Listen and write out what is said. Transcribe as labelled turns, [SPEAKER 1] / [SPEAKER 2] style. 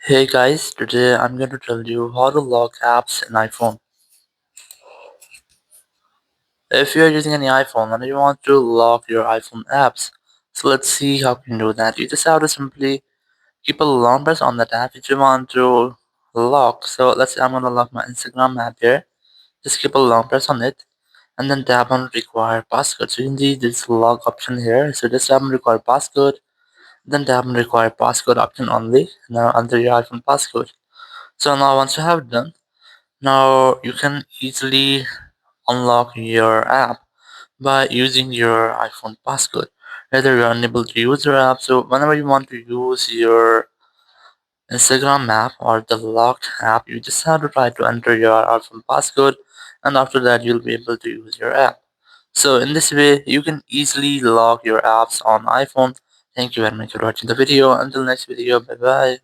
[SPEAKER 1] Hey guys, today I'm going to tell you how to lock apps in iPhone. If you're using any iPhone and you want to lock your iPhone apps, so let's see how you can do that. You just have to simply keep a long press on that app which you want to lock. So let's say I'm going to lock my Instagram app here. Just keep a long press on it and then tap on require passcode. So you can see this lock option here. So just tap on require passcode, then tap on require passcode option only. Now enter your iPhone passcode. So now once you have done, now you can easily unlock your app by using your iPhone passcode. Whether you're unable to use your app, so whenever you want to use your Instagram app or the locked app, you just have to try to enter your iPhone passcode, and after that, you'll be able to use your app. So in this way, you can easily lock your apps on iPhone. Thank you very much for watching the video. Until next video, bye bye.